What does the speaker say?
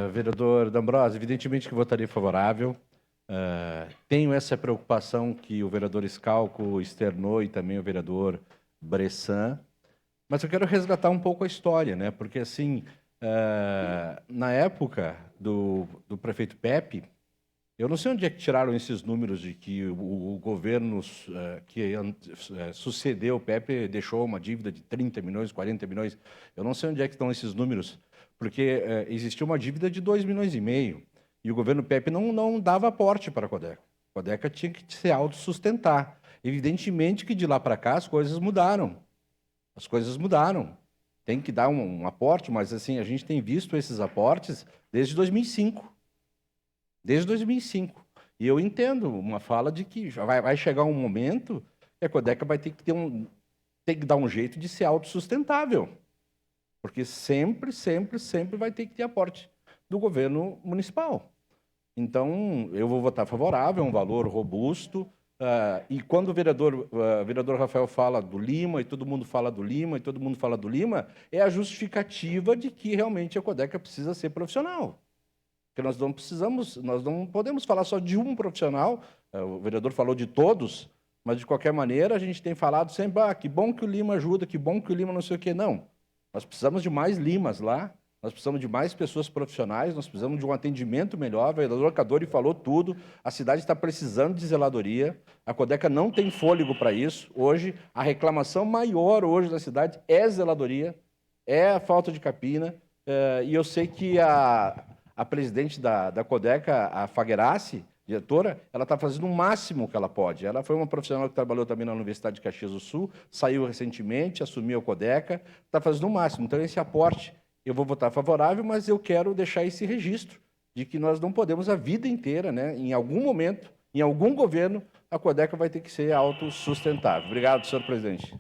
Vereador D'Ambrosio, evidentemente que votaria favorável. Tenho essa preocupação que o vereador Scalco externou e também o vereador Bressan, mas eu quero resgatar um pouco a história, né? Porque, assim, na época do prefeito Pepe, eu não sei onde é que tiraram esses números de que o governo que sucedeu o Pepe deixou uma dívida de 30 milhões, 40 milhões. Eu não sei onde é que estão esses números, porque existia uma dívida de 2,5 milhões e o governo Pepe não dava aporte para a Codeca. A Codeca tinha que se autossustentar. Evidentemente que de lá para cá as coisas mudaram. As coisas mudaram. Tem que dar um aporte, mas assim, a gente tem visto esses aportes desde 2005. Desde 2005. E eu entendo uma fala de que já vai chegar um momento que a Codeca vai ter que ter que dar um jeito de ser autossustentável. Porque sempre vai ter que ter aporte do governo municipal. Então, eu vou votar favorável, é um valor robusto. E quando o vereador Rafael fala do Lima, e todo mundo fala do Lima, e todo mundo fala do Lima, é a justificativa de que realmente a Codeca precisa ser profissional. Porque nós não podemos falar só de um profissional, o vereador falou de todos, mas de qualquer maneira a gente tem falado sempre, que bom que o Lima ajuda, que bom que o Lima não sei o quê. Não, nós precisamos de mais Limas lá, nós precisamos de mais pessoas profissionais, nós precisamos de um atendimento melhor. O vereador Cadori falou tudo, a cidade está precisando de zeladoria, a Codeca não tem fôlego para isso. Hoje, a reclamação maior hoje da cidade é zeladoria, é a falta de capina, e eu sei que a presidente da Codeca, a Faguerassi, diretora, ela está fazendo o máximo que ela pode. Ela foi uma profissional que trabalhou também na Universidade de Caxias do Sul, saiu recentemente, assumiu a Codeca, está fazendo o máximo. Então, esse aporte, eu vou votar favorável, mas eu quero deixar esse registro de que nós não podemos a vida inteira, né, em algum momento, em algum governo, a Codeca vai ter que ser autossustentável. Obrigado, senhor presidente.